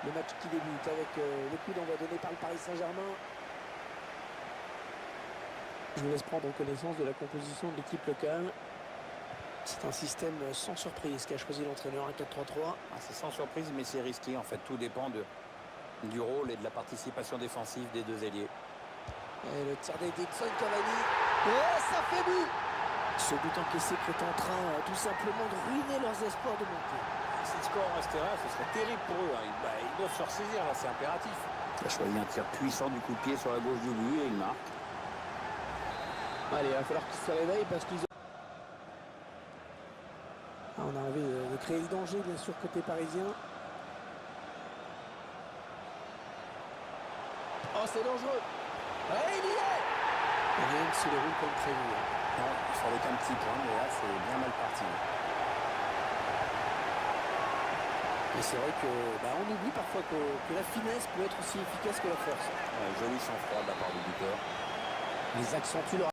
Le match qui débute avec le coup d'envoi donné par le Paris Saint-Germain. Je vous laisse prendre connaissance de la composition de l'équipe locale. C'est un système sans surprise qu'a choisi l'entraîneur, un 4-3-3. C'est sans surprise, mais c'est risqué. En fait, tout dépend du rôle et de la participation défensive des deux ailiers. Et le tir d'Edinson Cavani. Et ça fait but! Ce but encaissé qui est en train tout simplement de ruiner leurs espoirs de monter. Si le score restait là, ce serait terrible pour eux. Ils doivent se ressaisir, là, c'est impératif. Il a choisi un tir puissant du coup de pied sur la gauche du but et il marque. Allez, il va falloir qu'ils se réveillent parce qu'ils ont... On a envie de créer le danger, bien sûr, côté parisien. Oh, c'est dangereux! Ouais, il y est! Rien ne se déroule comme prévu. Non, il fallait qu'un petit point, mais là, c'est bien mal parti. Et c'est vrai que on oublie parfois que la finesse peut être aussi efficace que la force. Joli sang-froid de la part du buteur. Ils accentuent leur...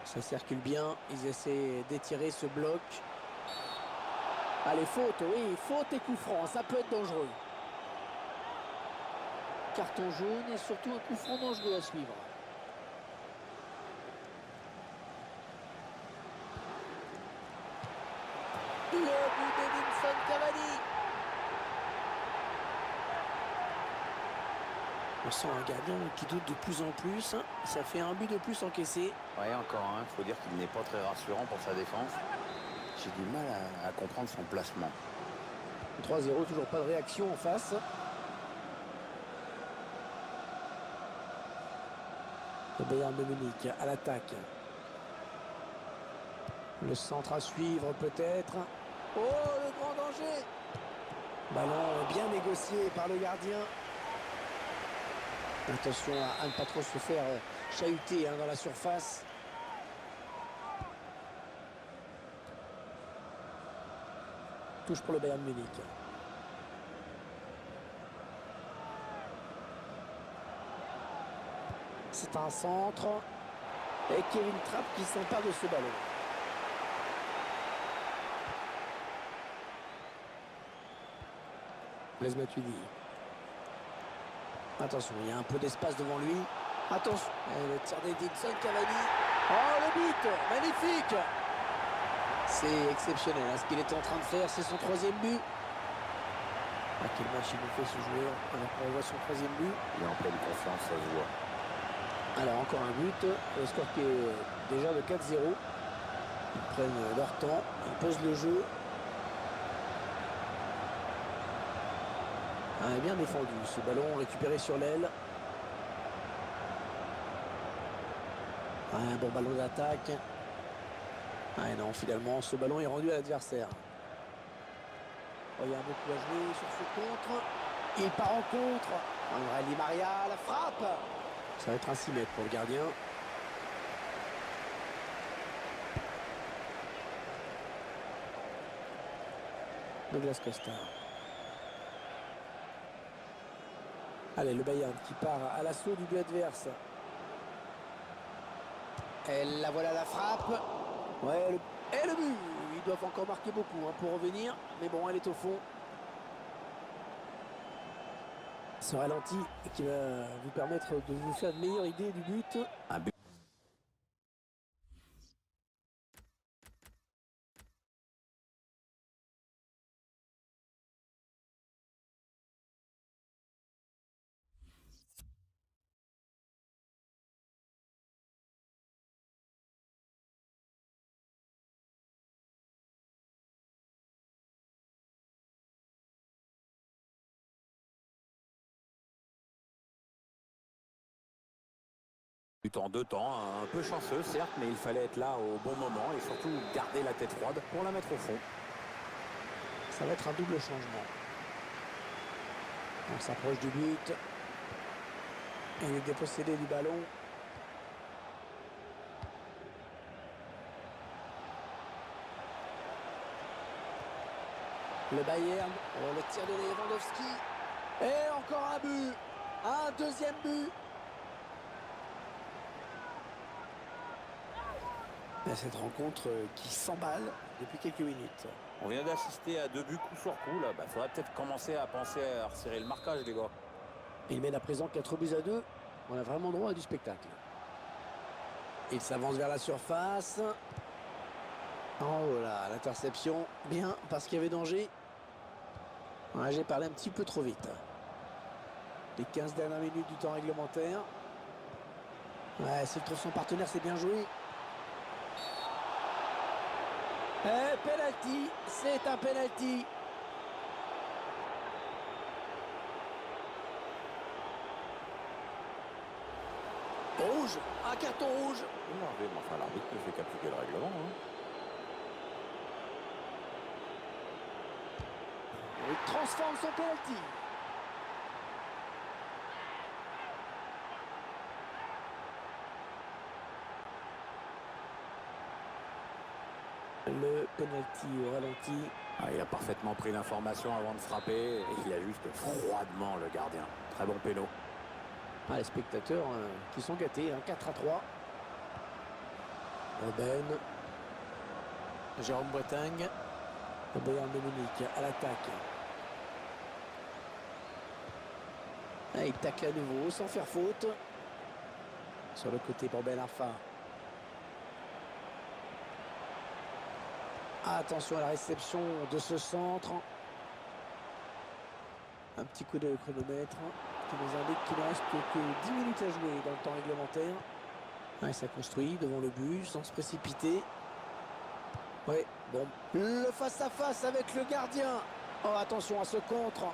Ça circule bien, ils essaient d'étirer ce bloc. Allez, faute, oui, faute et coup franc, ça peut être dangereux. Carton jaune et surtout un coup franc dangereux à suivre. Le but d'Edinson Cavani. On sent un gardien qui doute de plus en plus. Ça fait un but de plus encaissé. Ouais, encore un. Il faut dire qu'il n'est pas très rassurant pour sa défense. J'ai du mal à comprendre son placement. 3-0, toujours pas de réaction en face. Le Bayern de Munich à l'attaque. Le centre à suivre peut-être. Oh, le grand danger! Ballon bien négocié par le gardien. Attention à ne pas trop se faire chahuter dans la surface. Touche pour le Bayern de Munich. C'est un centre. Et Kevin Trapp qui s'empare de ce ballon. Blaise Matuidi. Attention, il y a un peu d'espace devant lui. Attention, et le tir d'Edinson Cavani. Oh, le but! Magnifique! C'est exceptionnel. Ce qu'il est en train de faire, c'est son troisième but. À quel match il nous fait ce joueur alors qu'on voit son troisième but? Il est en pleine confiance, ça se voit. Alors, encore un but. Le score qui est déjà de 4-0. Ils prennent leur temps. Ils posent le jeu. Bien défendu. Ce ballon récupéré sur l'aile. Un bon ballon d'attaque. Non, finalement, ce ballon est rendu à l'adversaire. Oh, il y a beaucoup à jouer sur ce contre. Il part en contre. André Di Maria, la frappe. Ça va être un 6 mètres pour le gardien. Douglas Costa. Allez, le Bayern qui part à l'assaut du but adverse. Et la voilà la frappe. Ouais, et le but. Ils doivent encore marquer beaucoup pour revenir. Mais bon, elle est au fond. Ce ralenti qui va vous permettre de vous faire une meilleure idée du but. Un but. But en 2 temps, un peu chanceux certes, mais il fallait être là au bon moment et surtout garder la tête froide pour la mettre au fond. Ça va être un double changement. On s'approche du but. Et il est dépossédé du ballon. Le Bayern, le tir de Lewandowski. Et encore un but. Un deuxième but. Et cette rencontre qui s'emballe depuis quelques minutes. On vient d'assister à 2 buts coup sur coup. Là, faudrait peut-être commencer à penser à resserrer le marquage, les gars. Il mène à présent 4-2. On a vraiment droit à du spectacle. Il s'avance vers la surface. Oh là, l'interception. Bien, parce qu'il y avait danger. Ouais, j'ai parlé un petit peu trop vite. Les 15 dernières minutes du temps réglementaire. Ouais, s'il trouve son partenaire, c'est bien joué. Penalty, c'est un penalty. Rouge, un carton rouge. Enfin, l'arbitre ne fait qu'appliquer le règlement. Hein. Il transforme son penalty. Le penalty au ralenti. Il a parfaitement pris l'information avant de frapper et il a juste froidement le gardien. Très bon péno. Les spectateurs qui sont gâtés, 4-3. Robben. Jérôme Boateng. Le Bayern de Munich à l'attaque. Il tacle à nouveau sans faire faute. Sur le côté pour Ben Arfa. Attention à la réception de ce centre. Un petit coup de chronomètre qui nous indique qu'il ne reste que 10 minutes à jouer dans le temps réglementaire. Ça construit devant le but sans se précipiter. Ouais, bon. Le face-à-face avec le gardien. Oh, attention à ce contre.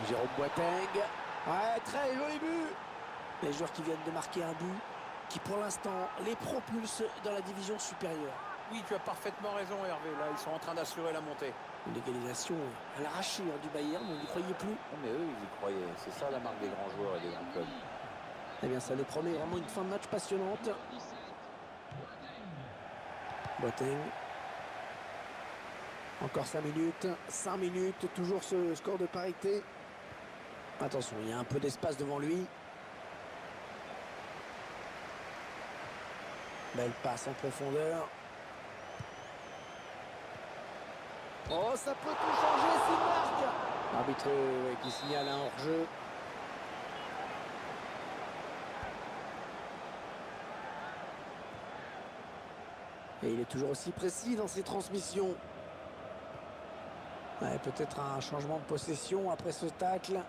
Jérôme Boateng. Ouais, très joli but. Les joueurs qui viennent de marquer un but qui pour l'instant les propulse dans la division supérieure. Oui, tu as parfaitement raison, Hervé. Là, ils sont en train d'assurer la montée. Une égalisation à l'arraché du Bayern, on n'y croyait plus. Mais eux, ils y croyaient. C'est ça la marque des grands joueurs et des grands clubs. Eh bien, ça nous promet vraiment une fin de match passionnante. Boateng. Encore 5 minutes. 5 minutes, toujours ce score de parité. Attention, il y a un peu d'espace devant lui. Belle passe en profondeur. Oh, ça peut tout changer, c'est marque. L'arbitre qui signale un hors-jeu. Et il est toujours aussi précis dans ses transmissions. Peut-être un changement de possession après ce tacle.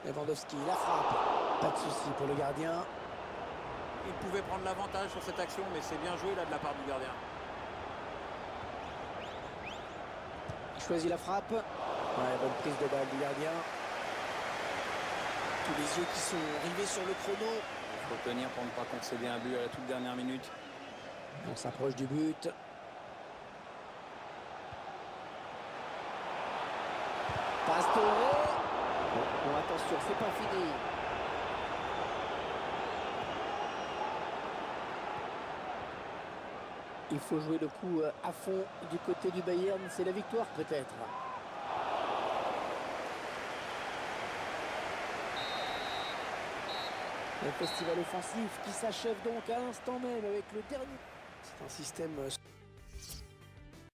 Lewandowski, la frappe. Pas de souci pour le gardien. Il pouvait prendre l'avantage sur cette action, mais c'est bien joué là de la part du gardien. Il choisit la frappe. Bonne prise de balle du gardien. Tous les yeux qui sont rivés sur le chrono. Il faut tenir pour ne pas concéder un but à la toute dernière minute. On s'approche du but. Pastore. Bon, attention, c'est pas fini. Il faut jouer le coup à fond du côté du Bayern. C'est la victoire peut-être. Le festival offensif qui s'achève donc à l'instant même avec le dernier. C'est un système